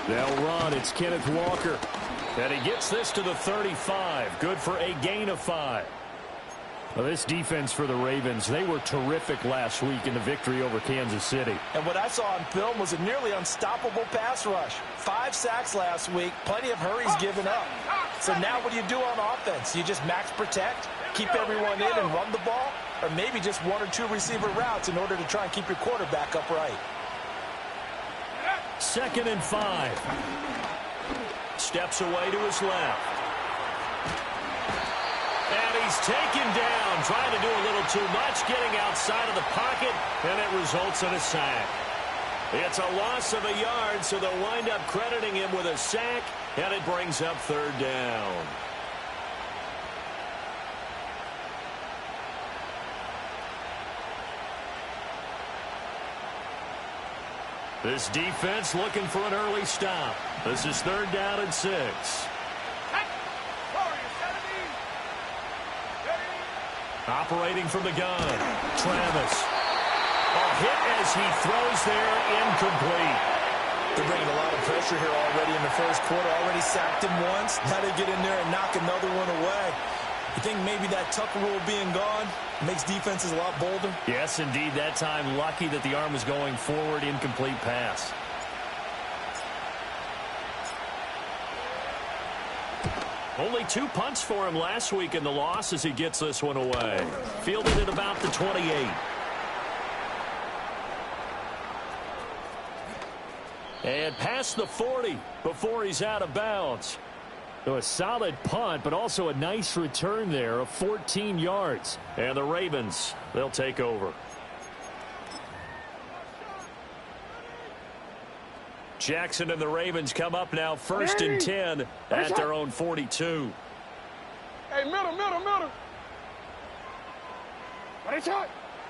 They'll run. It's Kenneth Walker. And he gets this to the 35. Good for a gain of 5. Well, this defense for the Ravens, they were terrific last week in the victory over Kansas City. And what I saw on film was a nearly unstoppable pass rush. 5 sacks last week, plenty of hurries given up. So now what do you do on offense? You just max protect, keep everyone in and run the ball, or maybe just 1 or 2 receiver routes in order to try and keep your quarterback upright. 2nd and 5. Steps away to his left. And he's taken down, trying to do a little too much, getting outside of the pocket, and it results in a sack. It's a loss of a yard, so they'll wind up crediting him with a sack, and it brings up 3rd down. This defense looking for an early stop. This is 3rd down and 6. Operating from the gun, Travis. A hit as he throws there, incomplete. They're bringing a lot of pressure here already in the first quarter. Already sacked him once. Now they get in there and knock another one away. You think maybe that Tucker rule being gone makes defenses a lot bolder? Yes, indeed. That time, lucky that the arm was going forward, incomplete pass. Only 2 punts for him last week in the loss as he gets this one away. Fielded at about the 28. And past the 40 before he's out of bounds. So a solid punt, but also a nice return there of 14 yards. And the Ravens, they'll take over. Jackson and the Ravens come up now 1st and 10 at their own 42. Hey, middle.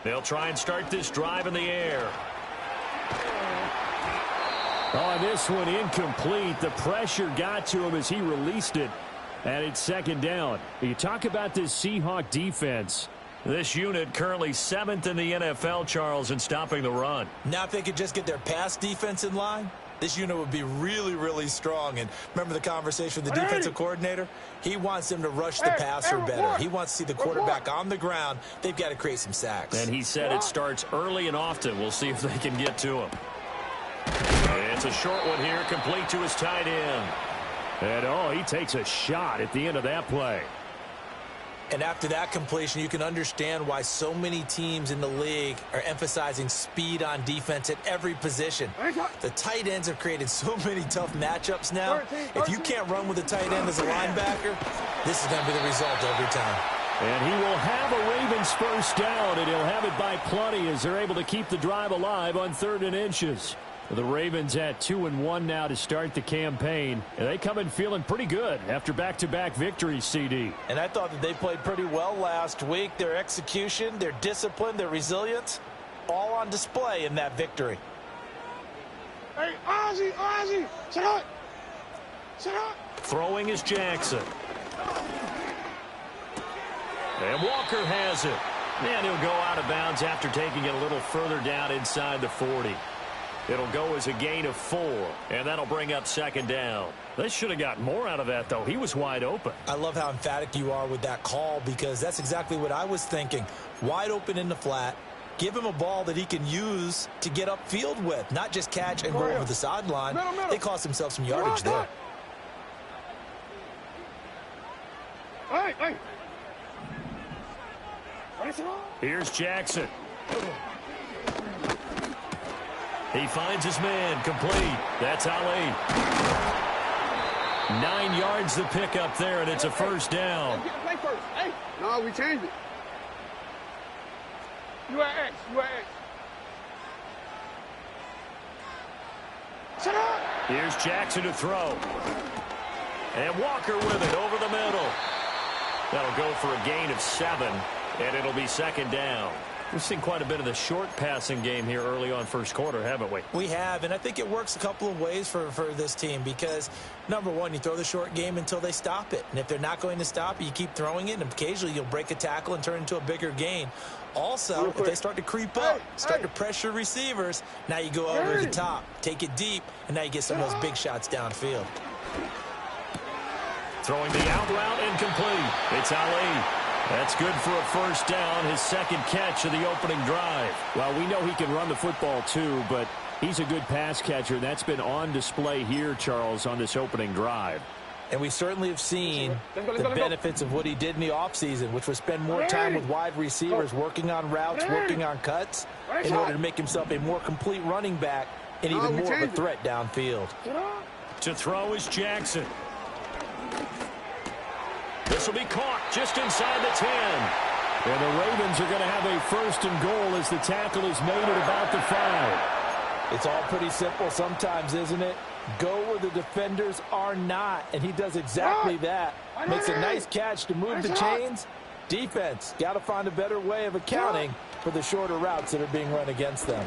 They'll try and start this drive in the air. Oh, this one incomplete. The pressure got to him as he released it. And it's 2nd down. You talk about this Seahawk defense. This unit currently 7th in the NFL, Charles, in stopping the run. Now if they could just get their pass defense in line, this unit would be really, really strong. And remember the conversation with the defensive coordinator? He wants them to rush the passer better. He wants to see the quarterback on the ground. They've got to create some sacks. And he said it starts early and often. We'll see if they can get to him. It's a short one here, complete to his tight end. And, he takes a shot at the end of that play. And after that completion, you can understand why so many teams in the league are emphasizing speed on defense at every position. The tight ends have created so many tough matchups now. If you can't run with a tight end as a linebacker, this is going to be the result every time. And he will have a Ravens 1st down, and he'll have it by plenty as they're able to keep the drive alive on 3rd and inches. The Ravens at 2-1 now to start the campaign. And they come in feeling pretty good after back-to-back victories, CD. And I thought that they played pretty well last week. Their execution, their discipline, their resilience, all on display in that victory. Hey, Ozzie, shut up. Throwing is Jackson. And Walker has it. And he'll go out of bounds after taking it a little further down inside the 40. It'll go as a gain of 4, and that'll bring up 2nd down. They should have got more out of that, though. He was wide open. I love how emphatic you are with that call because that's exactly what I was thinking. Wide open in the flat. Give him a ball that he can use to get upfield with, not just catch and go over the sideline. They cost themselves some yardage there. Hey. Here's Jackson. He finds his man, complete. That's Ali. 9 yards the pickup there, and it's a 1st down. Play first. Hey, no, we changed it. You at X. Shut up. Here's Jackson to throw. And Walker with it over the middle. That'll go for a gain of 7, and it'll be 2nd down. We've seen quite a bit of the short passing game here early on first quarter, haven't we? We have, and I think it works a couple of ways for this team because, number one, you throw the short game until they stop it. And if they're not going to stop it, you keep throwing it, and occasionally you'll break a tackle and turn it into a bigger gain. Also, if they start to creep up, start to pressure receivers, now you go over the top, take it deep, and now you get some of those big shots downfield. Throwing the out route incomplete. It's Ali. That's good for a first down, his second catch of the opening drive. Well, we know he can run the football too, but he's a good pass catcher. That's been on display here, Charles, on this opening drive. And we certainly have seen the benefits of what he did in the offseason, which was spend more time with wide receivers, working on routes, working on cuts, in order to make himself a more complete running back and even more of a threat downfield. To throw is Jackson. This will be caught just inside the 10. And the Ravens are going to have a first and goal as the tackle is made at about the 5. It's all pretty simple sometimes, isn't it? Go where the defenders are not, and he does exactly that. Makes a nice catch to move the chains. Defense, got to find a better way of accounting for the shorter routes that are being run against them.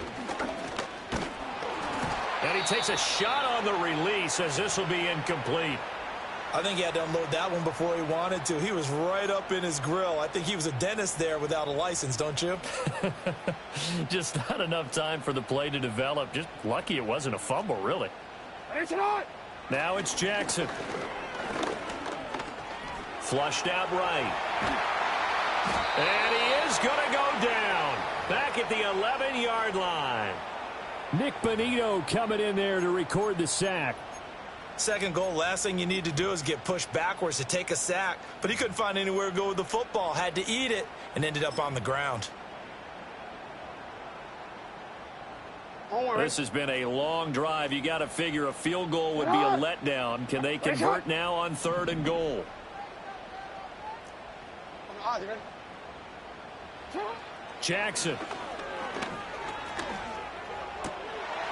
And he takes a shot on the release as this will be incomplete. I think he had to unload that one before he wanted to. He was right up in his grill. I think he was a dentist there without a license, don't you? Just not enough time for the play to develop. Just lucky it wasn't a fumble, really. Now it's Jackson. Flushed out right. And he is going to go down. Back at the 11-yard line. Nick Bonito coming in there to record the sack. Second goal, last thing you need to do is get pushed backwards to take a sack. But he couldn't find anywhere to go with the football. Had to eat it and ended up on the ground. This has been a long drive. You got to figure a field goal would be a letdown. Can they convert now on 3rd and goal? Jackson.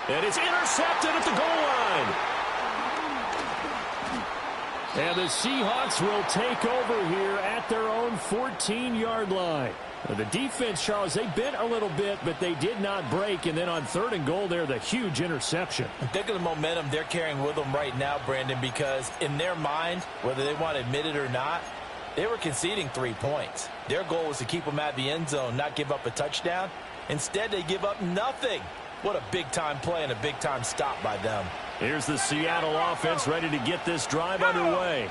And it's intercepted at the goal line. And the Seahawks will take over here at their own 14-yard line. The defense, Charles, they bit a little bit, but they did not break. And then on 3rd and goal there, the huge interception. Think of the momentum they're carrying with them right now, Brandon, because in their mind, whether they want to admit it or not, they were conceding 3 points. Their goal was to keep them at the end zone, not give up a touchdown. Instead, they give up nothing. What a big-time play and a big-time stop by them. Here's the Seattle offense ready to get this drive underway.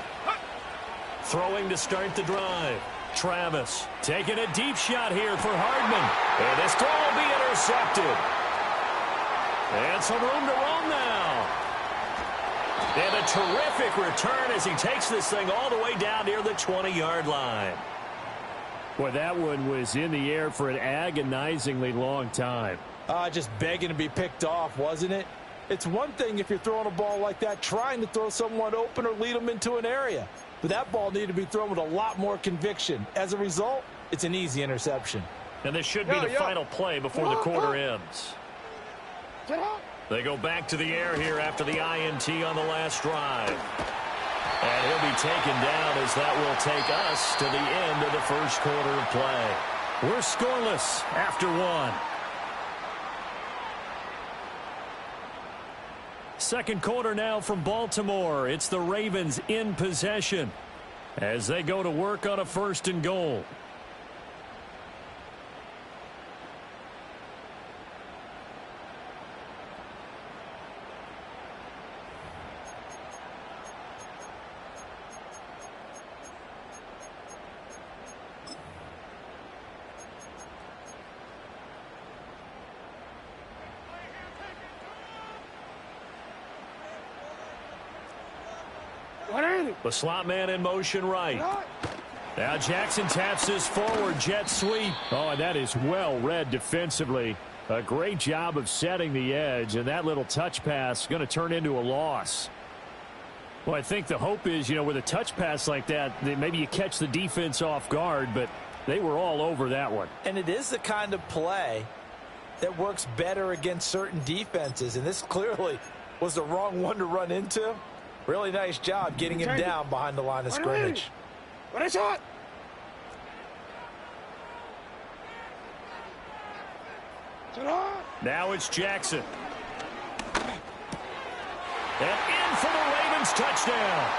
Throwing to start the drive. Travis taking a deep shot here for Hardman. And this throw will be intercepted. And some room to roam now. And a terrific return as he takes this thing all the way down near the 20-yard line. Boy, that one was in the air for an agonizingly long time. Just begging to be picked off, wasn't it? It's one thing if you're throwing a ball like that, trying to throw someone open or lead them into an area. But that ball needed to be thrown with a lot more conviction. As a result, it's an easy interception. And this should be the final play before the quarter ends. They go back to the air here after the INT on the last drive. And he'll be taken down as that will take us to the end of the first quarter of play. We're scoreless after 1. Second quarter now from Baltimore. It's the Ravens in possession as they go to work on a 1st and goal. The slot man in motion right. Now Jackson taps this forward jet sweep. Oh, and that is well read defensively. A great job of setting the edge, and that little touch pass is going to turn into a loss. Well, I think the hope is, with a touch pass like that, maybe you catch the defense off guard, but they were all over that one. And it is the kind of play that works better against certain defenses, and this clearly was the wrong one to run into. Really nice job getting him down behind the line of scrimmage. Now it's Jackson. And in for the Ravens touchdown.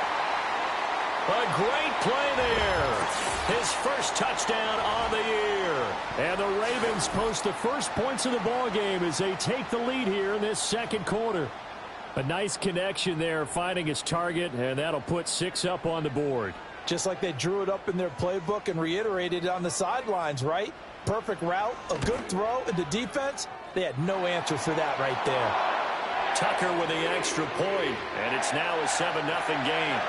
A great play there. His first touchdown on the year. And the Ravens post the first points of the ball game as they take the lead here in this second quarter. A nice connection there, finding his target, and that'll put 6 up on the board. Just like they drew it up in their playbook and reiterated it on the sidelines, right? Perfect route, a good throw, and the defense, they had no answer for that right there. Tucker with the extra point, and it's now a 7-0 game.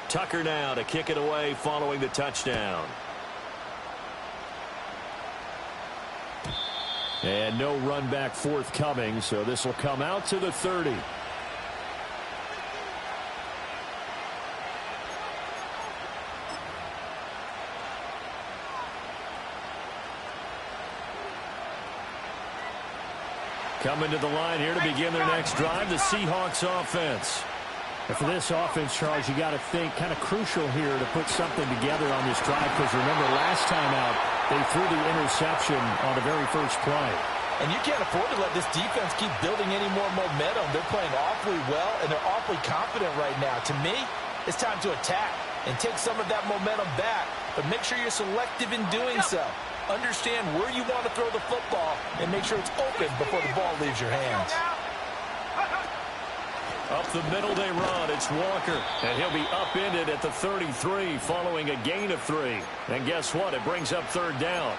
Tucker now to kick it away following the touchdown. And no run back forthcoming, so this will come out to the 30. Coming to the line here to begin their next drive, the Seahawks offense. And for this offense, Charles, you got to think kind of crucial here to put something together on this drive, because remember last time out they threw the interception on the very first play. And you can't afford to let this defense keep building any more momentum. They're playing awfully well, and they're awfully confident right now. To me, it's time to attack and take some of that momentum back, but make sure you're selective in doing so. Understand where you want to throw the football and make sure it's open before the ball leaves your hands. Up the middle they run. It's Walker. And he'll be upended at the 33 following a gain of 3. And guess what? It brings up third down.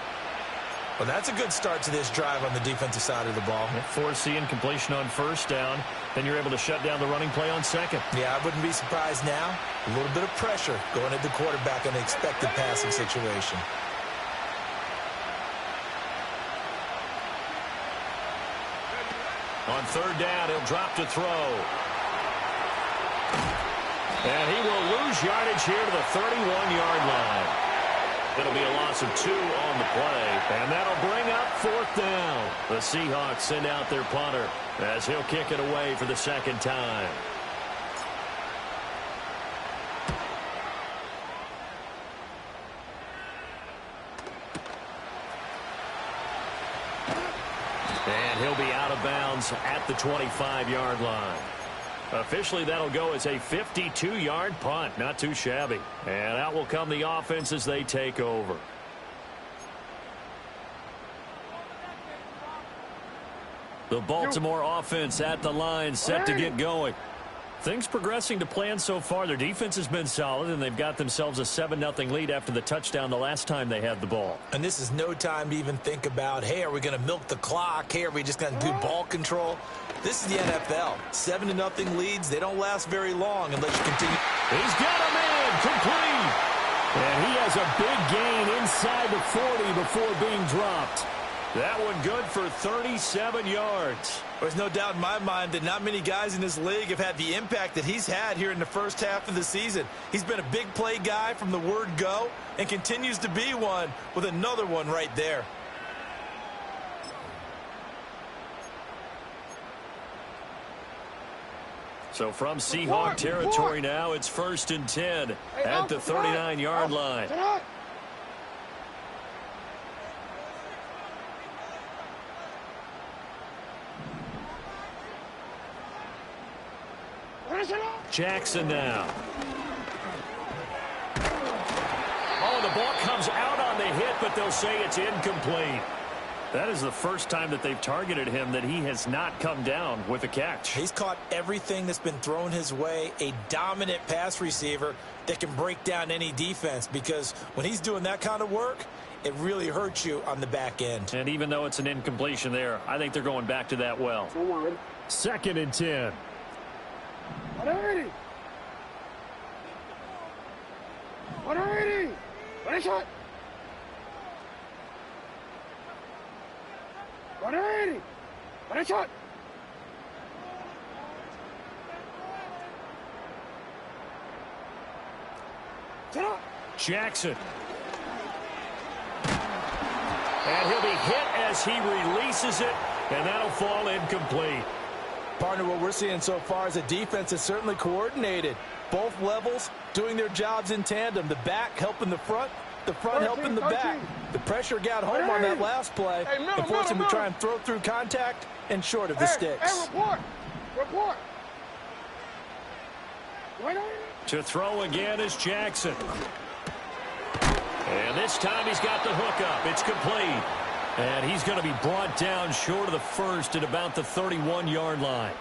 Well, that's a good start to this drive on the defensive side of the ball. Forcing completion on first down. Then you're able to shut down the running play on second. Yeah, I wouldn't be surprised now. A little bit of pressure going at the quarterback in an expected passing situation. On third down, he'll drop to throw. And he will lose yardage here to the 31-yard line. It'll be a loss of 2 on the play, and that'll bring up fourth down. The Seahawks send out their punter as he'll kick it away for the second time. And he'll be out of bounds at the 25-yard line. Officially, that'll go as a 52-yard punt. Not too shabby. And out will come the offense as they take over. The Baltimore offense at the line, set to get going. Things progressing to plan so far. Their defense has been solid, and they've got themselves a 7-0 lead after the touchdown the last time they had the ball. And this is no time to even think about, hey, are we going to milk the clock? Hey, are we just going to do ball control? This is the NFL. 7-0 leads. They don't last very long unless you continue. He's got a man complete. And he has a big gain inside the 40 before being dropped. That one good for 37 yards. There's no doubt in my mind that not many guys in this league have had the impact that he's had here in the first half of the season. He's been a big play guy from the word go and continues to be one with another one right there. So from Seahawk territory now, it's 1st and 10 at the 39-yard line. Jackson now. Oh, the ball comes out on the hit, but they'll say it's incomplete. That is the first time that they've targeted him that he has not come down with a catch. He's caught everything that's been thrown his way. A dominant pass receiver that can break down any defense, because when he's doing that kind of work, it really hurts you on the back end. And even though it's an incompletion there, I think they're going back to that well. 2nd and 10. Shot. Jackson. And he'll be hit as he releases it, and that'll fall incomplete. Partner, what we're seeing so far is the defense is certainly coordinated. Both levels doing their jobs in tandem. The back helping the front helping the back. The pressure got home on that last play. And forced him to try and throw through contact and short of the sticks. Report. To throw again is Jackson. And this time he's got the hookup. It's complete. And he's going to be brought down short of the first at about the 31-yard line.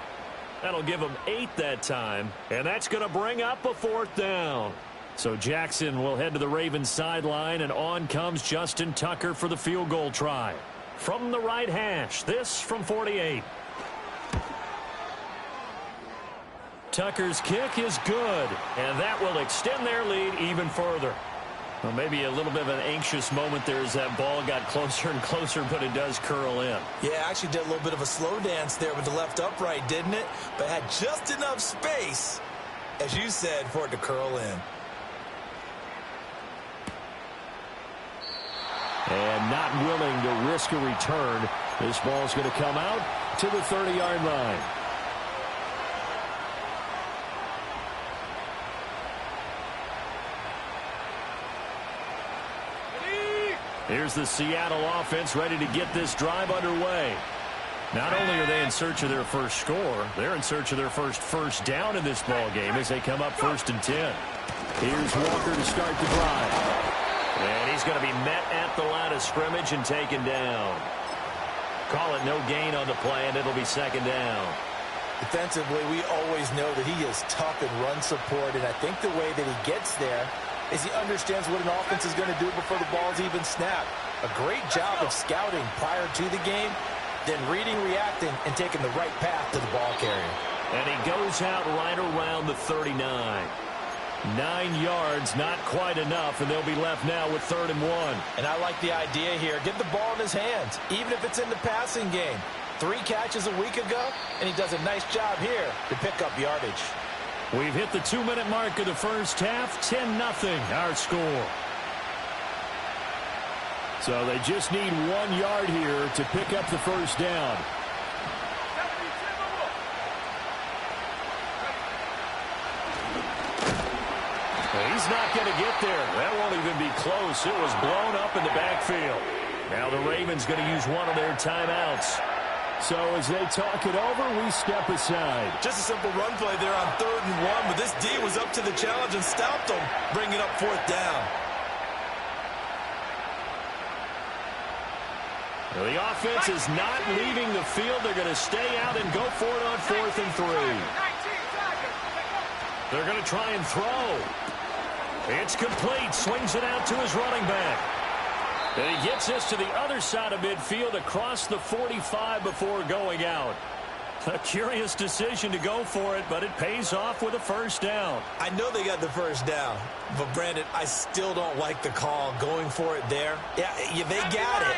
That'll give him 8 that time. And that's going to bring up a 4th down. So Jackson will head to the Ravens sideline, and on comes Justin Tucker for the field goal try. From the right hash, this from 48. Tucker's kick is good, and that will extend their lead even further. Well, maybe a little bit of an anxious moment there as that ball got closer and closer, but it does curl in. Yeah, actually did a little bit of a slow dance there with the left upright, didn't it? But had just enough space, as you said, for it to curl in. And not willing to risk a return. This ball's going to come out to the 30-yard line. Here's the Seattle offense ready to get this drive underway. Not only are they in search of their first score, they're in search of their first down in this ball game as they come up 1st and 10. Here's Walker to start the drive. And he's going to be met at the line of scrimmage and taken down. Call it no gain on the play, and it'll be 2nd down. Defensively, we always know that he is tough in run support, and I think the way that he gets there is he understands what an offense is going to do before the ball is even snapped. A great job of scouting prior to the game, then reading, reacting, and taking the right path to the ball carrier. And he goes out right around the 39. 9 yards, not quite enough, and they'll be left now with 3rd and 1. And I like the idea here. Get the ball in his hands, even if it's in the passing game. 3 catches a week ago, and he does a nice job here to pick up yardage. We've hit the 2-minute mark of the first half. 10-0 our score. So they just need 1 yard here to pick up the first down. He's not going to get there. That won't even be close. It was blown up in the backfield. Now the Ravens going to use one of their timeouts. So as they talk it over, we step aside. Just a simple run play there on 3rd and 1, but this D was up to the challenge and stopped them, bringing up 4th down. Well, the offense is not leaving the field. They're going to stay out and go for it on 4th and 3. They're going to try and throw. It's complete. Swings it out to his running back. And he gets this to the other side of midfield across the 45 before going out. A curious decision to go for it, but it pays off with a 1st down. I know they got the 1st down, but Brandon, I still don't like the call going for it there. Yeah, they got it.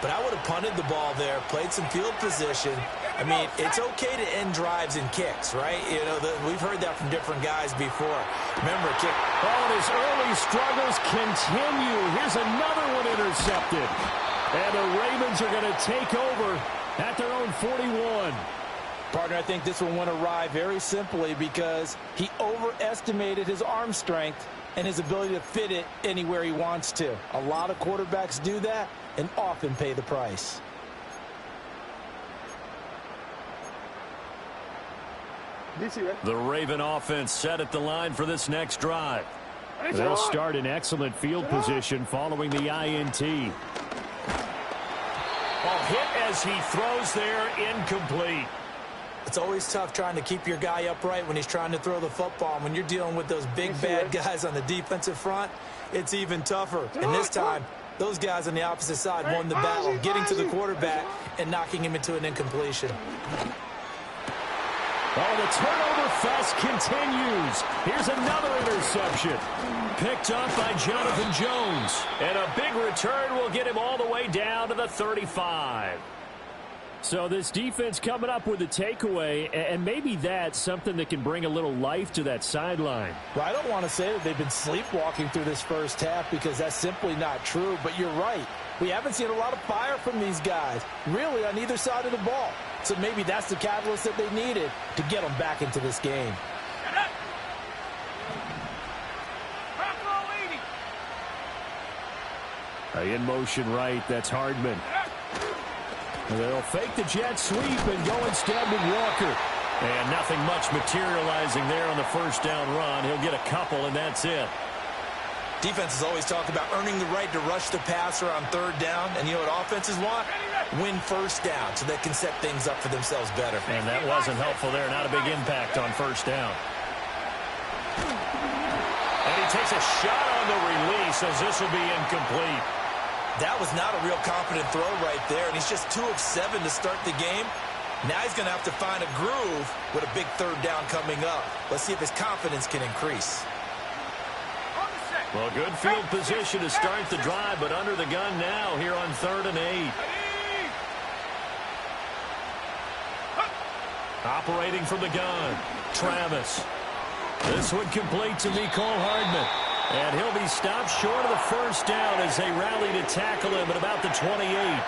But I would have punted the ball there, played some field position. I mean, it's okay to end drives and kicks, right? You know, we've heard that from different guys before. Remember, kick. Oh, and his early struggles continue. Here's another one intercepted. And the Ravens are going to take over at their own 41. Partner, I think this one went awry very simply because he overestimated his arm strength and his ability to fit it anywhere he wants to. A lot of quarterbacks do that and often pay the price. The Raven offense set at the line for this next drive. They'll start in excellent field position following the INT. Ball hit as he throws there, incomplete. It's always tough trying to keep your guy upright when he's trying to throw the football. When you're dealing with those big, bad guys on the defensive front, it's even tougher. And this time, those guys on the opposite side won the battle, getting to the quarterback and knocking him into an incompletion. Oh, the turnover fest continues. Here's another interception. Picked up by Jonathan Jones. And a big return will get him all the way down to the 35. So this defense coming up with a takeaway, and maybe that's something that can bring a little life to that sideline. Well, I don't want to say that they've been sleepwalking through this first half because that's simply not true, but you're right. We haven't seen a lot of fire from these guys, really on either side of the ball. So maybe that's the catalyst that they needed to get them back into this game. In motion right, that's Hardman. They'll fake the jet sweep and go instead with Walker. And nothing much materializing there on the first down run. He'll get a couple, and that's it. Defenses always talk about earning the right to rush the passer on third down. And you know what offenses want? Win first down so they can set things up for themselves better. And that wasn't helpful there. Not a big impact on first down. And he takes a shot on the release as this will be incomplete. That was not a real confident throw right there, and he's just 2 of 7 to start the game. Now he's going to have to find a groove with a big third down coming up. Let's see if his confidence can increase. Well, good field position to start the drive, but under the gun now here on 3rd and 8. Operating from the gun, Travis. This one complete to Mecole Hardman. And he'll be stopped short of the first down as they rally to tackle him at about the 28.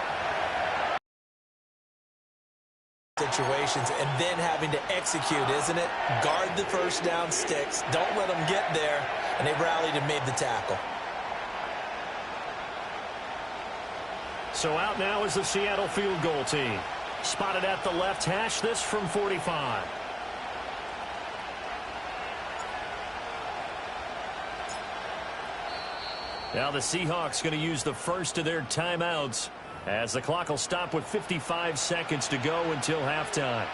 Situations and then having to execute, isn't it? Guard the first down sticks. Don't let them get there. And they rallied and made the tackle. So out now is the Seattle field goal team. Spotted at the left hash, this from 45. Now the Seahawks going to use the first of their timeouts as the clock will stop with 55 seconds to go until halftime.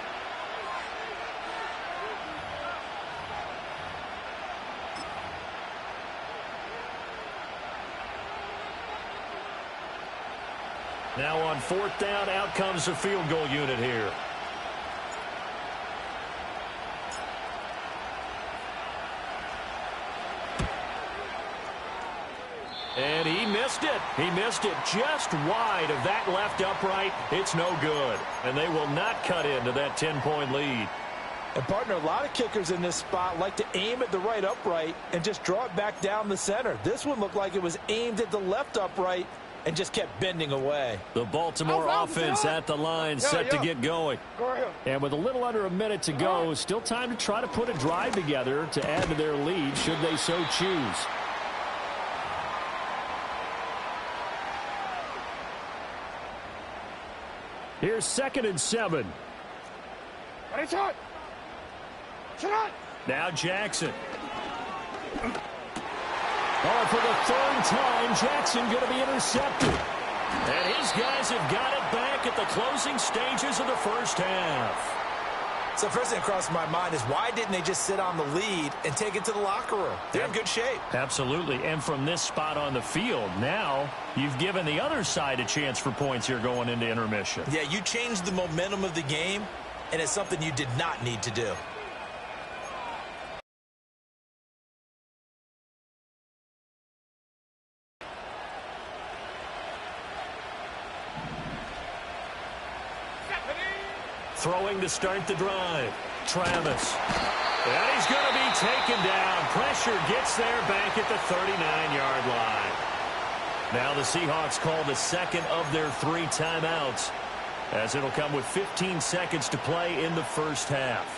Now on 4th down, out comes the field goal unit here. And he missed it. He missed it just wide of that left upright. It's no good. And they will not cut into that 10-point lead. And, partner, a lot of kickers in this spot like to aim at the right upright and just draw it back down the center. This one looked like it was aimed at the left upright and just kept bending away. The Baltimore offense at the line set to get going. And with a little under a minute to go, still time to try to put a drive together to add to their lead should they so choose. Here's 2nd and 7. Now Jackson. Oh, for the 3rd time, Jackson going to be intercepted. And his guys have got it back at the closing stages of the first half. So first thing that crossed my mind is why didn't they just sit on the lead and take it to the locker room? They're in good shape. Absolutely. And from this spot on the field, now you've given the other side a chance for points here going into intermission. Yeah, you changed the momentum of the game, and it's something you did not need to do. Throwing to start the drive. Travis. And he's going to be taken down. Pressure gets there back at the 39-yard line. Now the Seahawks call the 2nd of their 3 timeouts as it'll come with 15 seconds to play in the first half.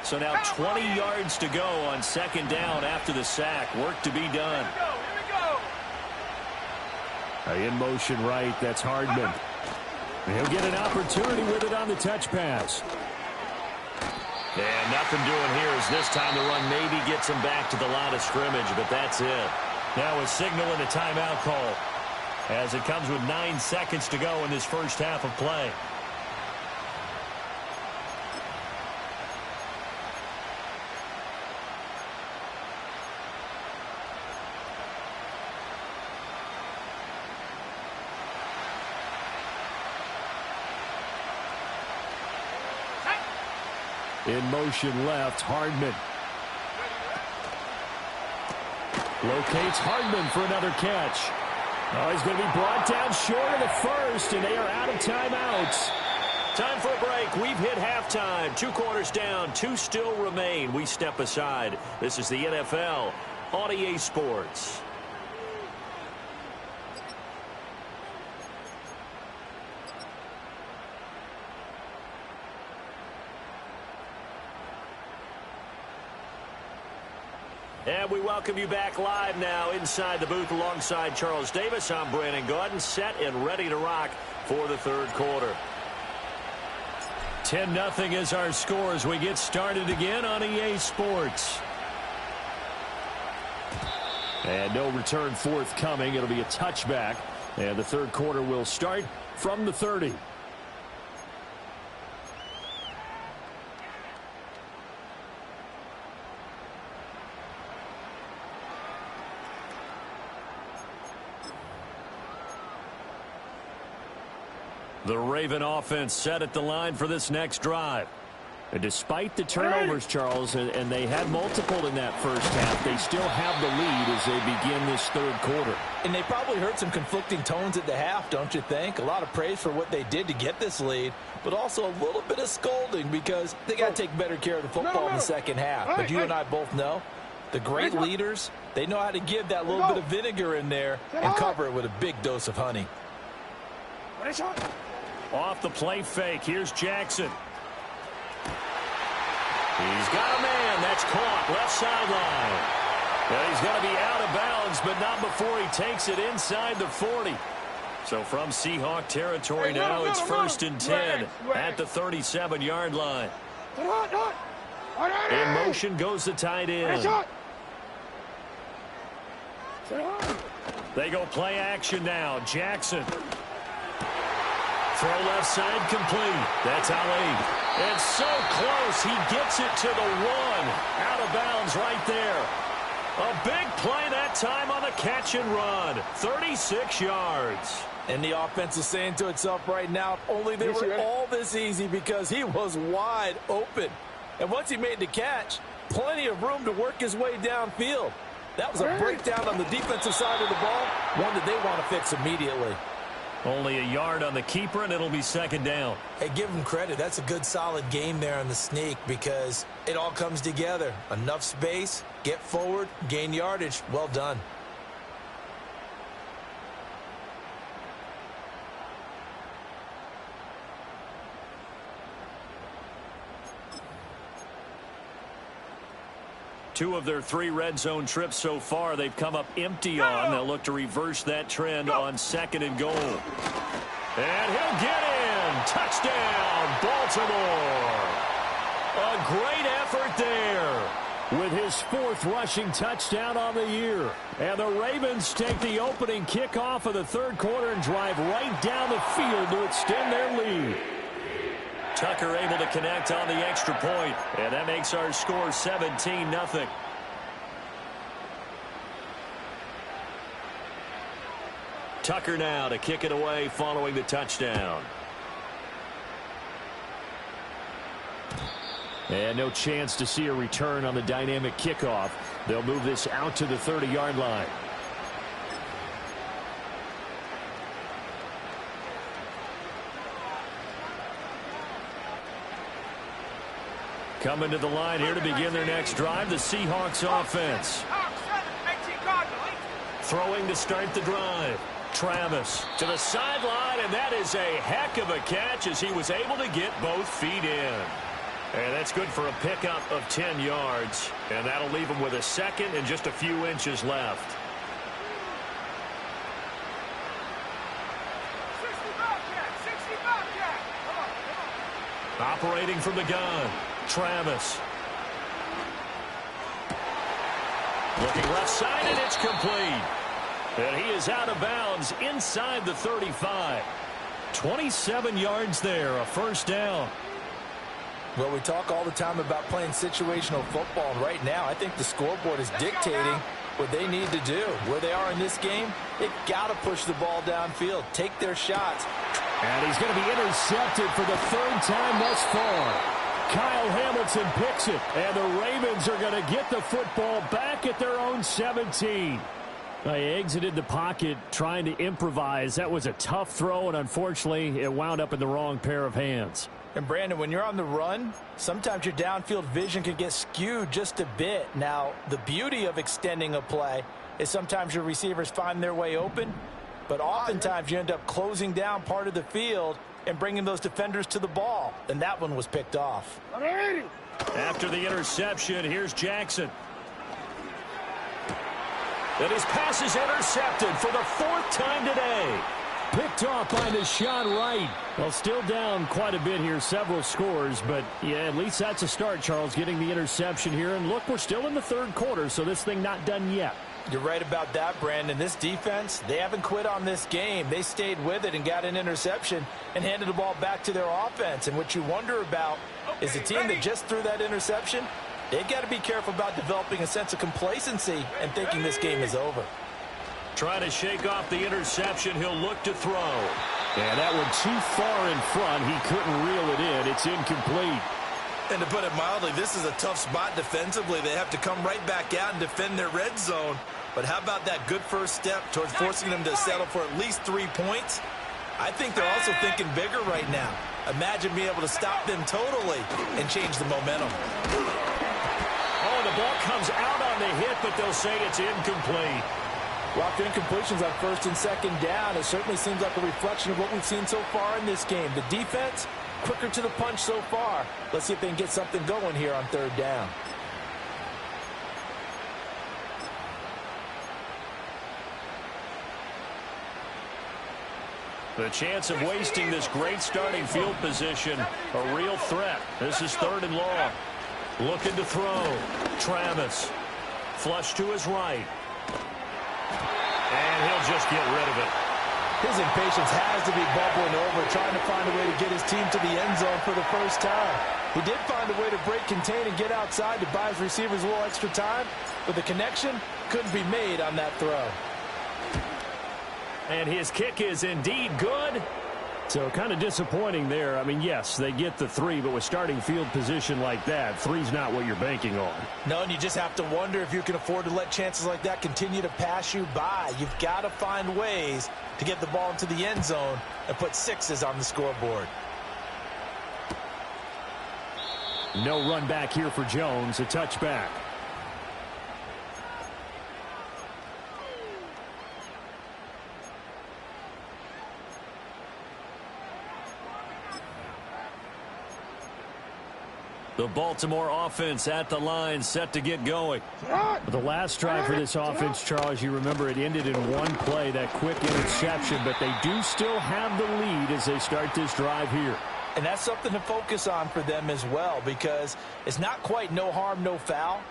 So now 20 yards to go on 2nd down after the sack. Work to be done. In motion right, that's Hardman. He'll get an opportunity with it on the touch pass. And nothing doing here as this time the run maybe gets him back to the line of scrimmage, but that's it. Now a signal and a timeout call as it comes with 9 seconds to go in this first half of play. In motion left, Hardman. Locates Hardman for another catch. Oh, he's going to be brought down short of the first, and they are out of timeouts. Time for a break. We've hit halftime. 2 quarters down. 2 still remain. We step aside. This is the NFL on EA Sports. And we welcome you back live now inside the booth alongside Charles Davis. I'm Brandon Gaudin, set and ready to rock for the third quarter. 10-0 is our score as we get started again on EA Sports. And no return forthcoming. It'll be a touchback. And the third quarter will start from the 30. The Raven offense set at the line for this next drive. And despite the turnovers, Charles, and they had multiple in that first half, they still have the lead as they begin this third quarter. And they probably heard some conflicting tones at the half, don't you think? A lot of praise for what they did to get this lead, but also a little bit of scolding because they got to take better care of the football in the second half. But you and I both know the great leaders, they know how to give that little bit of vinegar in there and cover it with a big dose of honey. Off the play fake, here's Jackson. He's got a man. That's caught. Left sideline. And he's going to be out of bounds, but not before he takes it inside the 40. So from Seahawk territory now, it's 1st and 10 at the 37-yard line. In motion goes the tight end. They go play action now. Jackson. Throw left side complete. That's Ali. It's so close. He gets it to the 1. Out of bounds right there. A big play that time on the catch and run. 36 yards. And the offense is saying to itself right now, only they were all this easy because he was wide open. And once he made the catch, plenty of room to work his way downfield. That was a breakdown on the defensive side of the ball, one that they want to fix immediately. Only a yard on the keeper, and it'll be 2nd down. Hey, give him credit. That's a good, solid game there on the sneak because it all comes together. Enough space, get forward, gain yardage. Well done. Two of their 3 red zone trips so far, they've come up empty on. They'll look to reverse that trend on 2nd and goal. And he'll get in. Touchdown, Baltimore. A great effort there with his 4th rushing touchdown on the year. And the Ravens take the opening kickoff of the third quarter and drive right down the field to extend their lead. Tucker able to connect on the extra point, and that makes our score 17-0. Tucker now to kick it away following the touchdown. And no chance to see a return on the dynamic kickoff. They'll move this out to the 30-yard line. Coming to the line here to begin their next drive, the Seahawks offense. Throwing to start the drive. Travis to the sideline, and that is a heck of a catch as he was able to get both feet in. And that's good for a pickup of 10 yards. And that'll leave him with a 2nd and just a few inches left. Operating from the gun. Travis. Looking left side, and it's complete. And he is out of bounds inside the 35. 27 yards there, a 1st down. Well, we talk all the time about playing situational football, and right now I think the scoreboard is dictating what they need to do. Where they are in this game, they've got to push the ball downfield, take their shots. And he's going to be intercepted for the 3rd time thus far. Kyle Hamilton picks it, and the Ravens are going to get the football back at their own 17. They exited the pocket trying to improvise. That was a tough throw, and unfortunately, it wound up in the wrong pair of hands. And Brandon, when you're on the run, sometimes your downfield vision can get skewed just a bit. Now, the beauty of extending a play is sometimes your receivers find their way open, but oftentimes you end up closing down part of the field and bringing those defenders to the ball. And that one was picked off. After the interception, here's Jackson. And his pass is intercepted for the 4th time today. Picked off by Deshaun Wright. Well, still down quite a bit here, several scores, but yeah, at least that's a start, Charles, getting the interception here. And look, we're still in the 3rd quarter, so this thing not done yet. You're right about that, Brandon. This defense, they haven't quit on this game. They stayed with it and got an interception and handed the ball back to their offense. And what you wonder about is the team that just threw that interception, they've got to be careful about developing a sense of complacency and thinking this game is over. Trying to shake off the interception. He'll look to throw. And that one too far in front. He couldn't reel it in. It's incomplete. And to put it mildly, this is a tough spot defensively. They have to come right back out and defend their red zone. But how about that good first step towards forcing them to settle for at least 3 points? I think they're also thinking bigger right now. Imagine being able to stop them totally and change the momentum. Oh, the ball comes out on the hit, but they'll say it's incomplete. Well, after incompletions on 1st and 2nd down, it certainly seems like a reflection of what we've seen so far in this game. The defense, quicker to the punch so far. Let's see if they can get something going here on 3rd down. The chance of wasting this great starting field position, a real threat. This is 3rd and long. Looking to throw. Travis. Flush to his right. And he'll just get rid of it. His impatience has to be bubbling over, trying to find a way to get his team to the end zone for the first time. He did find a way to break contain and get outside to buy his receivers a little extra time, but the connection couldn't be made on that throw. And his kick is indeed good. So kind of disappointing there. I mean, yes, they get the 3, but with starting field position like that, 3's not what you're banking on. No, and you just have to wonder if you can afford to let chances like that continue to pass you by. You've got to find ways to get the ball into the end zone and put 6s on the scoreboard. No run back here for Jones, a touchback. The Baltimore offense at the line, set to get going. The last drive for this offense, Charles, you remember it ended in one play, that quick interception, but they do still have the lead as they start this drive here. And that's something to focus on for them as well, because it's not quite no harm, no foul,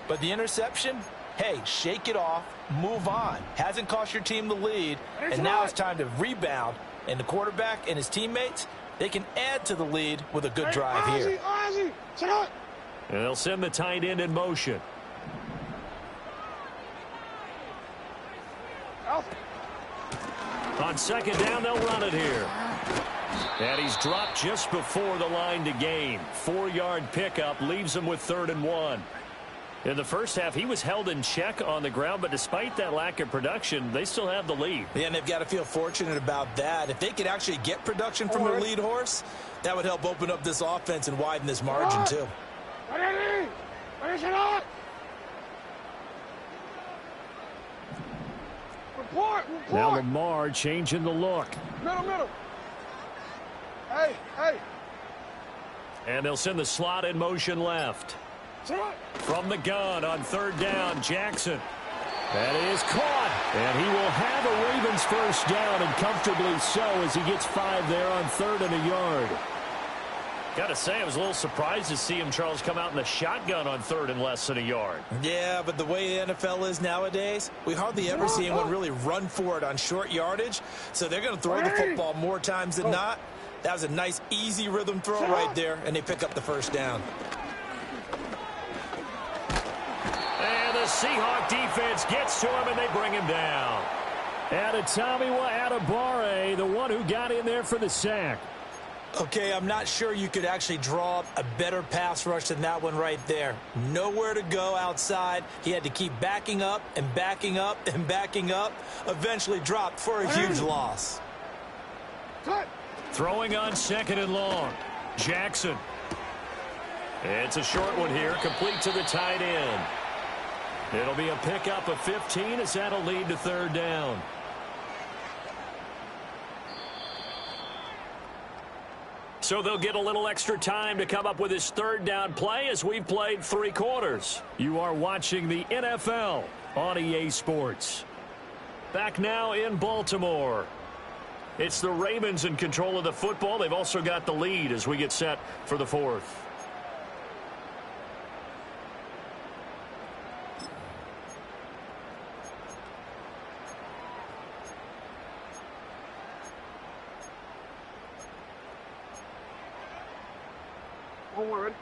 but the interception, hey, shake it off, move on. Hasn't cost your team the lead, and now it's time to rebound. And the quarterback and his teammates, they can add to the lead with a good drive here. And they'll send the tight end in motion. On 2nd down, they'll run it here. And he's dropped just before the line to gain. 4-yard pickup leaves him with 3rd and 1. In the first half, he was held in check on the ground, but despite that lack of production, they still have the lead. Yeah, and they've got to feel fortunate about that. If they could actually get production from their lead horse, that would help open up this offense and widen this margin, too. Report. Now Lamar changing the look. Middle. Hey. And they'll send the slot in motion left. From the gun on 3rd down, Jackson. That is caught. And he will have a Ravens first down, and comfortably so, as he gets 5 there on 3rd and a yard. Got to say, I was a little surprised to see him, Charles, come out in the shotgun on 3rd and less than a yard. Yeah, but the way the NFL is nowadays, we hardly ever see anyone really run for it on short yardage. So they're going to throw the football more times than not. That was a nice, easy rhythm throw right there, and they pick up the first down. And the Seahawk defense gets to him, and they bring him down. Adetomiwa Adebawore, the one who got in there for the sack. Okay, I'm not sure you could actually draw up a better pass rush than that one right there. Nowhere to go outside. He had to keep backing up and backing up and backing up. Eventually dropped for a huge loss. Throwing on 2nd and long. Jackson. It's a short one here, complete to the tight end. It'll be a pickup of 15 as that'll lead to 3rd down. So they'll get a little extra time to come up with his 3rd down play as we've played 3 quarters. You are watching the NFL on EA Sports. Back now in Baltimore. It's the Ravens in control of the football. They've also got the lead as we get set for the 4th.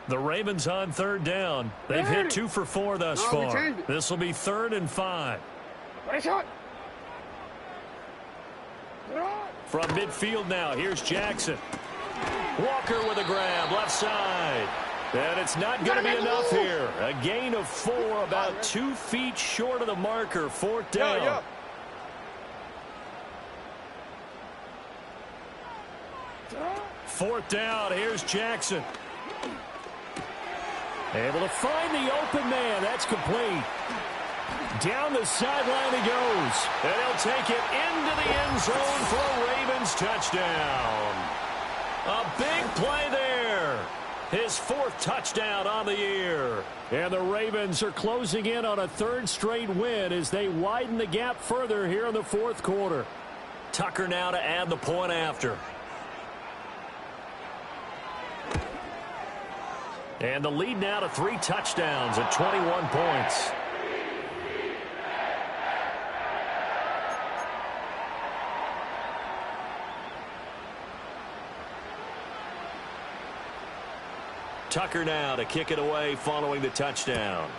The Ravens on 3rd down. They've hit 2 for 4 thus far. This will be 3rd and 5. From midfield now, here's Jackson. Walker with a grab, left side. And it's not going to be enough here. A gain of 4, about 2 feet short of the marker. 4th down. 4th down, here's Jackson. Able to find the open man. That's complete. Down the sideline he goes. And he'll take it into the end zone for a Ravens touchdown. A big play there. His 4th touchdown on the year. And the Ravens are closing in on a 3rd straight win as they widen the gap further here in the 4th quarter. Tucker now to add the point after. And the lead now to 3 touchdowns at 21 points. Tucker now to kick it away following the touchdown.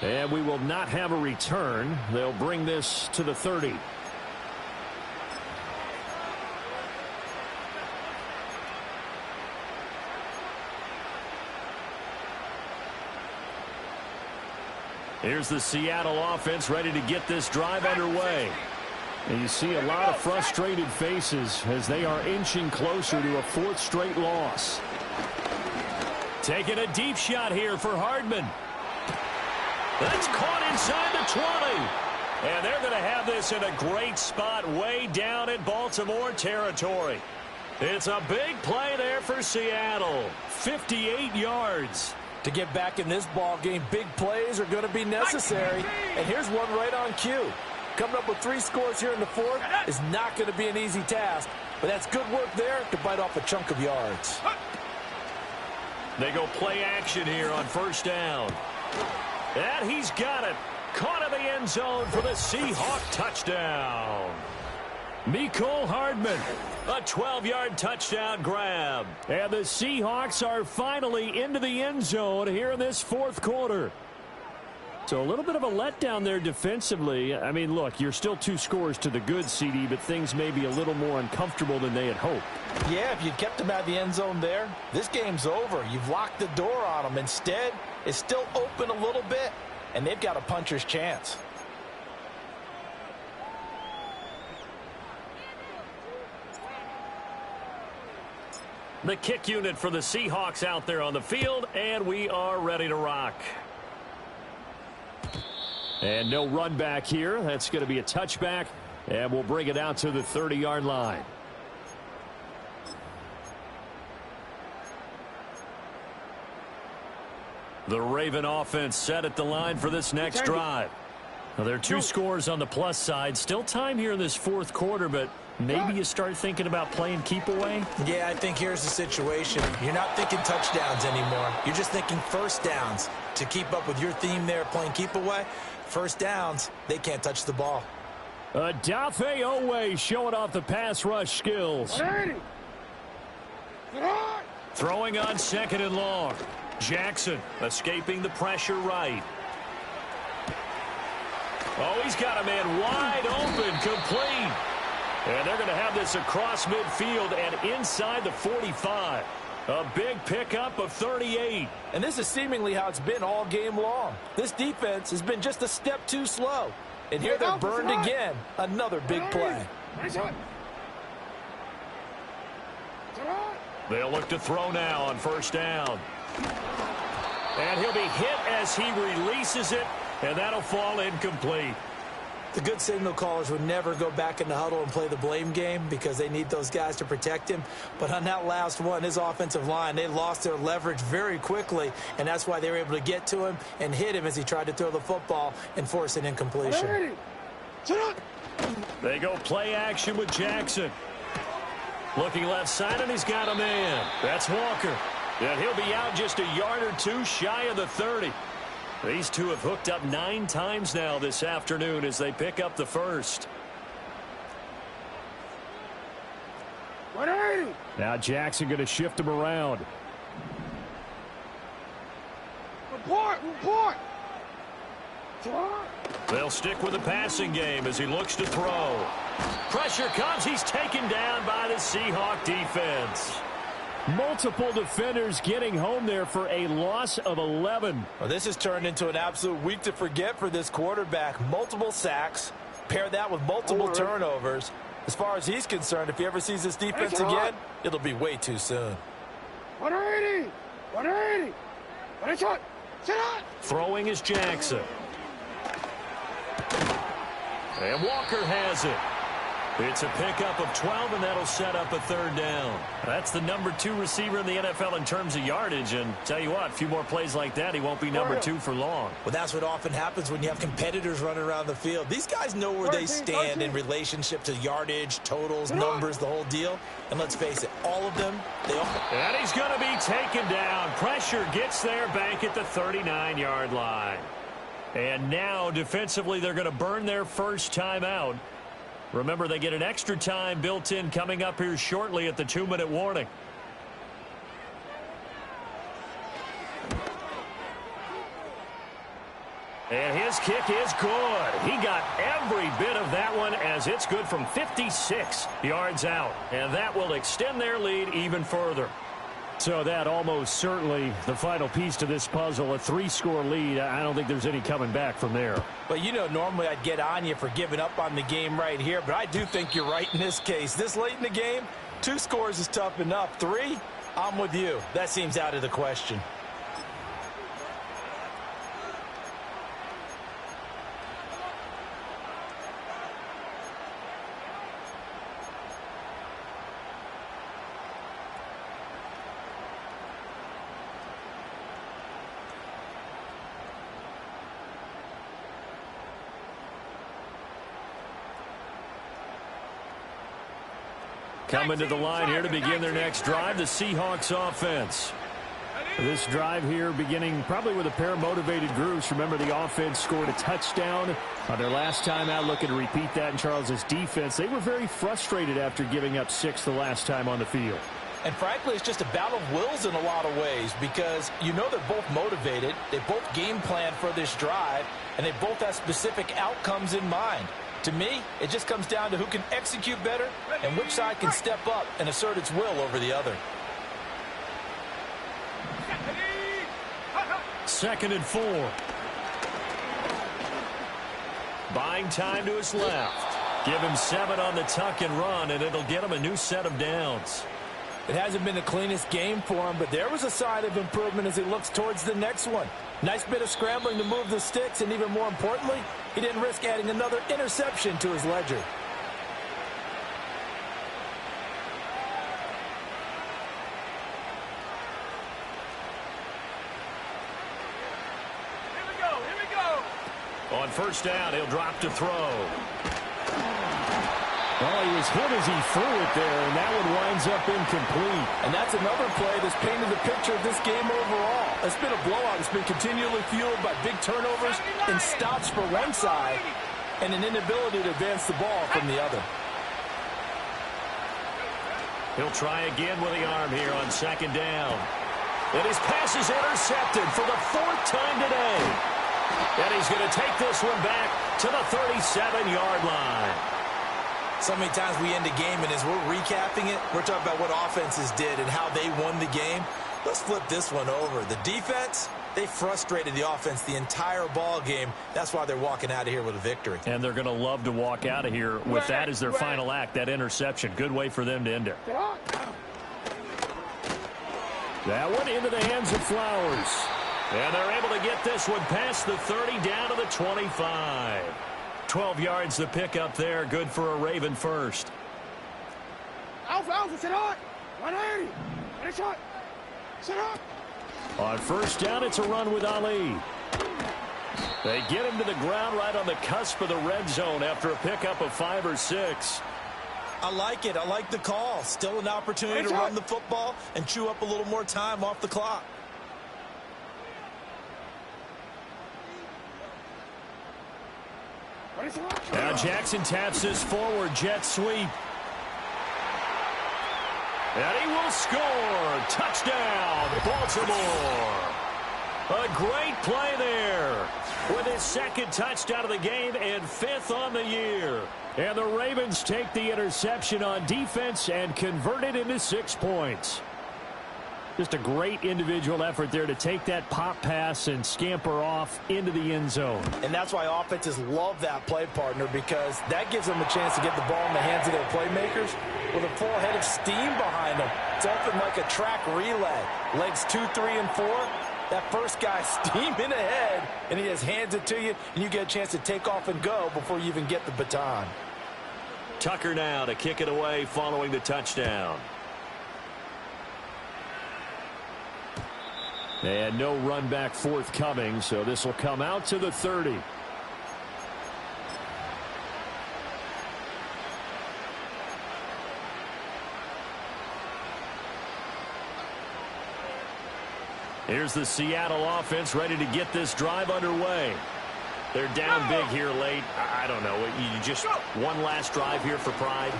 And we will not have a return. They'll bring this to the 30. Here's the Seattle offense ready to get this drive underway. And you see a lot of frustrated faces as they are inching closer to a 4th straight loss. Taking a deep shot here for Hardman. That's caught inside the 20. And they're going to have this in a great spot way down in Baltimore territory. It's a big play there for Seattle. 58 yards. To get back in this ball game, big plays are going to be necessary. And here's one right on cue. Coming up with 3 scores here in the 4th is not going to be an easy task. But that's good work there to bite off a chunk of yards. They go play action here on 1st down. And he's got it. Caught in the end zone for the Seahawk touchdown. Mecole Hardman, a 12-yard touchdown grab. And the Seahawks are finally into the end zone here in this 4th quarter. So a little bit of a letdown there defensively. I mean, look, you're still 2 scores to the good, CD, but things may be a little more uncomfortable than they had hoped. Yeah, if you'd kept them out of the end zone there, this game's over. You've locked the door on them. Instead, it's still open a little bit, and they've got a puncher's chance. The kick unit for the Seahawks out there on the field, and we are ready to rock. And no run back here. That's going to be a touchback, and we'll bring it out to the 30-yard line. The Raven offense set at the line for this next drive. Now, there are 2 scores on the plus side. Still time here in this 4th quarter, but maybe you start thinking about playing keep away? Yeah, I think here's the situation. You're not thinking touchdowns anymore. You're just thinking 1st downs. To keep up with your theme there, playing keep away, 1st downs, they can't touch the ball. Odafe Oweh showing off the pass rush skills. Throwing on 2nd and long. Jackson escaping the pressure right. Oh, he's got a man wide open, complete. And they're going to have this across midfield and inside the 45. A big pickup of 38. And this is seemingly how it's been all game long. This defense has been just a step too slow. And here they're burned again. Another big play. They'll look to throw now on first down. And he'll be hit as he releases it, and that'll fall incomplete. The good signal callers would never go back in the huddle and play the blame game because they need those guys to protect him. But on that last one, his offensive line, they lost their leverage very quickly, and that's why they were able to get to him and hit him as he tried to throw the football and force an incompletion. They go play action with Jackson. Looking left side, and he's got a man. That's Walker. And he'll be out just a yard or two shy of the 30. These two have hooked up 9 times now this afternoon as they pick up the first. Now Jackson going to shift him around. Report! They'll stick with the passing game as he looks to throw. Pressure comes. He's taken down by the Seahawk defense. Multiple defenders getting home there for a loss of 11. Well, this has turned into an absolute week to forget for this quarterback. Multiple sacks. Pair that with multiple turnovers. As far as he's concerned, if he ever sees this defense again, it'll be way too soon. 180! Throwing is Jackson. And Walker has it. It's a pickup of 12, and that'll set up a third down. That's the number 2 receiver in the NFL in terms of yardage. And tell you what, a few more plays like that, he won't be number 2 for long. Well, that's what often happens when you have competitors running around the field. These guys know where they stand in relationship to yardage, totals, numbers, the whole deal. And let's face it, all of them, they all... And he's going to be taken down. Pressure gets there back at the 39-yard line. And now, defensively, they're going to burn their first timeout. Remember, they get an extra time built in coming up here shortly at the 2-minute warning. And his kick is good. He got every bit of that one as it's good from 56 yards out. And that will extend their lead even further. So that almost certainly the final piece to this puzzle, a 3-score lead. I don't think there's any coming back from there. Well, you know, normally I'd get on you for giving up on the game right here, but I do think you're right in this case. This late in the game, 2 scores is tough enough. 3, I'm with you. That seems out of the question. Coming to the line here to begin their next drive, the Seahawks offense. This drive here beginning probably with a pair of motivated groups. Remember, the offense scored a touchdown on their last time out. Looking to repeat that in Charles's defense. They were very frustrated after giving up 6 the last time on the field. And frankly, it's just a battle of wills in a lot of ways because you know they're both motivated. They both game plan for this drive, and they both have specific outcomes in mind. To me, it just comes down to who can execute better and which side can step up and assert its will over the other. 2nd and 4. Buying time to his left. Give him 7 on the tuck and run, and it'll get him a new set of downs. It hasn't been the cleanest game for him, but there was a sign of improvement as he looks towards the next one. Nice bit of scrambling to move the sticks, and even more importantly, he didn't risk adding another interception to his ledger. Here we go. On first down, he'll drop to throw. Well, he was hit as he threw it there, and that one winds up incomplete. And that's another play that's painted the picture of this game overall. It's been a blowout. It's been continually fueled by big turnovers and stops for one side and an inability to advance the ball from the other. He'll try again with the arm here on 2nd down. And his pass is intercepted for the 4th time today. And he's going to take this one back to the 37-yard line. So many times we end a game, and as we're recapping it, we're talking about what offenses did and how they won the game. Let's flip this one over. The defense, they frustrated the offense the entire ball game. That's why they're walking out of here with a victory. And they're going to love to walk out of here with that as their final act, that interception. Good way for them to end it. That one into the hands of Flowers. And they're able to get this one past the 30 down to the 25. 12 yards to pick up there. Good for a Raven first. Alpha, sit on. 180. Get a shot. Sit up. On first down, it's a run with Ali. They get him to the ground right on the cusp of the red zone after a pickup of 5 or 6. I like it. I like the call. Still an opportunity to run the football and chew up a little more time off the clock. Now Jackson taps this forward jet sweep. And he will score. Touchdown, Baltimore. A great play there with his second touchdown of the game and 5th on the year. And the Ravens take the interception on defense and convert it into 6 points. Just a great individual effort there to take that pop pass and scamper off into the end zone. And that's why offenses love that play, partner, because that gives them a chance to get the ball in the hands of their playmakers with a full head of steam behind them. It's often like a track relay. Legs 2, 3, and 4. That first guy steaming ahead, and he just hands it to you, and you get a chance to take off and go before you even get the baton. Tucker now to kick it away following the touchdown. And no run back forthcoming, so this will come out to the 30. Here's the Seattle offense ready to get this drive underway. They're down big here late. I don't know. You just one last drive here for pride.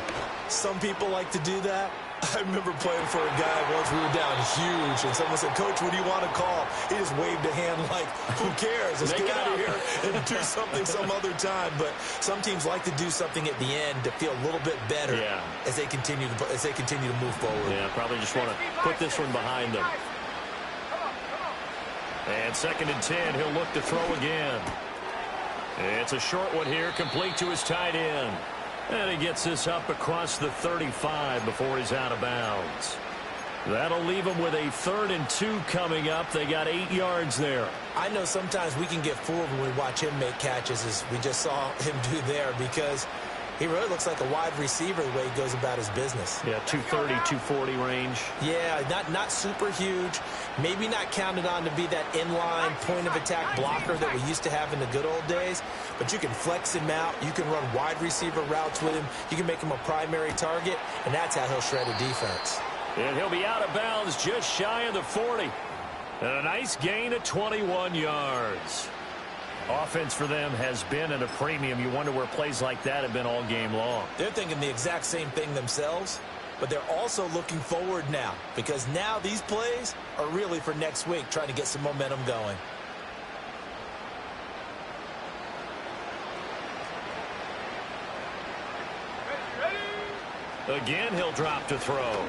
Some people like to do that. I remember playing for a guy once. We were down huge, and someone said, "Coach, what do you want to call?" He just waved a hand like, "Who cares? Let's get out of here and do something some other time." But some teams like to do something at the end to feel a little bit better as they continue to move forward. Yeah, probably just want to put this one behind them. And 2nd and 10, he'll look to throw again. It's a short one here, complete to his tight end. And he gets this up across the 35 before he's out of bounds. That'll leave him with a 3rd and 2 coming up. They got 8 yards there. I know sometimes we can get fooled when we watch him make catches, as we just saw him do there, because he really looks like a wide receiver the way he goes about his business. Yeah, 230, 240 range. Yeah, not super huge. Maybe not counted on to be that inline point-of-attack blocker that we used to have in the good old days. But you can flex him out. You can run wide receiver routes with him. You can make him a primary target, and that's how he'll shred a defense. And he'll be out of bounds just shy of the 40. And a nice gain of 21 yards. Offense for them has been at a premium. You wonder where plays like that have been all game long. They're thinking the exact same thing themselves, but they're also looking forward now, because now these plays are really for next week, trying to get some momentum going. Again, he'll drop to throw.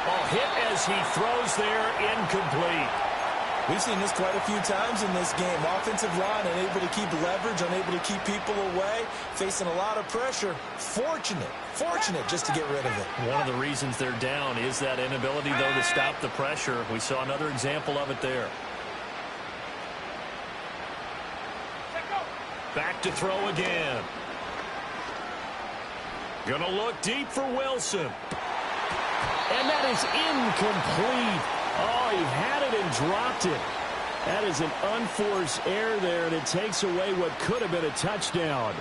Oh, hit as he throws there, incomplete. We've seen this quite a few times in this game. Offensive line unable to keep leverage, unable to keep people away, facing a lot of pressure. Fortunate just to get rid of it. One of the reasons they're down is that inability, though, to stop the pressure. We saw another example of it there. Back to throw again. Gonna look deep for Wilson. And that is incomplete. Oh, he had it and dropped it. That is an unforced error there, and it takes away what could have been a touchdown.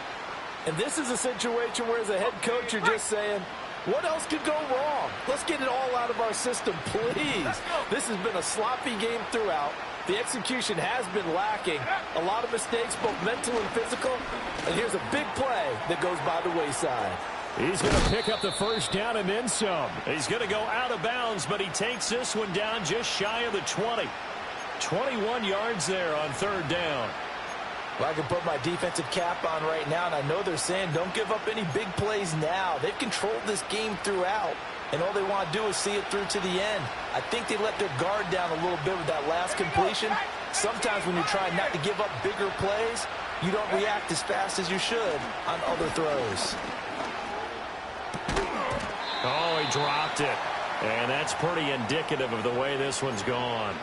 And this is a situation where, as a head coach, you're just saying, what else could go wrong? Let's get it all out of our system, please. This has been a sloppy game throughout. The execution has been lacking. A lot of mistakes, both mental and physical. And here's a big play that goes by the wayside. He's going to pick up the first down and then some. He's going to go out of bounds, but he takes this one down just shy of the 20. 21 yards there on 3rd down. Well, I can put my defensive cap on right now, and I know they're saying don't give up any big plays now. They've controlled this game throughout, and all they want to do is see it through to the end. I think they let their guard down a little bit with that last completion. Sometimes when you're trying not to give up bigger plays, you don't react as fast as you should on other throws. Oh, he dropped it. And that's pretty indicative of the way this one's gone.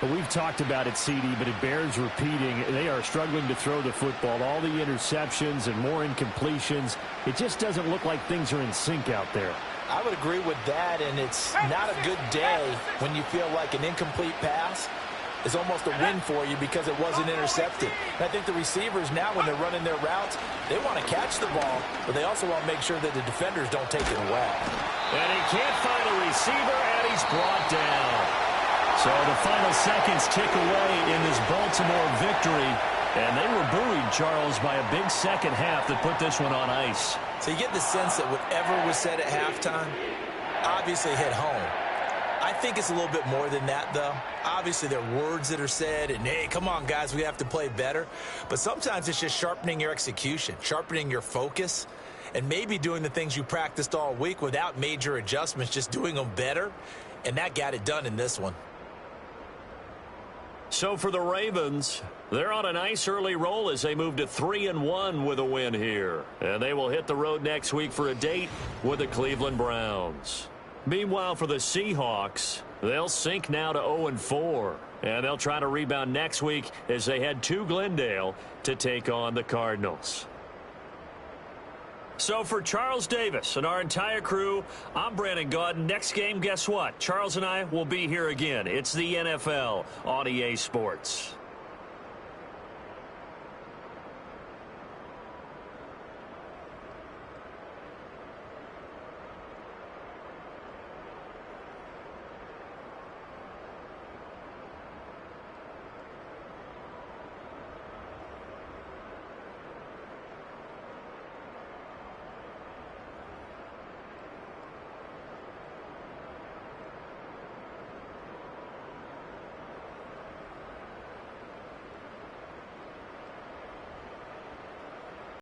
But we've talked about it, CD, but it bears repeating. They are struggling to throw the football. All the interceptions and more incompletions. It just doesn't look like things are in sync out there. I would agree with that, and it's not a good day when you feel like an incomplete pass is almost a win for you because it wasn't intercepted. And I think the receivers now, when they're running their routes, they want to catch the ball, but they also want to make sure that the defenders don't take it away. And he can't find a receiver, and he's brought down. So the final seconds tick away in this Baltimore victory. And they were buoyed, Charles, by a big second half that put this one on ice. So you get the sense that whatever was said at halftime obviously hit home. I think it's a little bit more than that, though. Obviously, there are words that are said, and, hey, come on, guys, we have to play better. But sometimes it's just sharpening your execution, sharpening your focus, and maybe doing the things you practiced all week without major adjustments, just doing them better. And that got it done in this one. So for the Ravens, they're on a nice early roll as they move to 3-1 with a win here. And they will hit the road next week for a date with the Cleveland Browns. Meanwhile, for the Seahawks, they'll sink now to 0-4. And they'll try to rebound next week as they head to Glendale to take on the Cardinals. So for Charles Davis and our entire crew, I'm Brandon Gaudin. Next game, guess what? Charles and I will be here again. It's the NFL on EA Sports.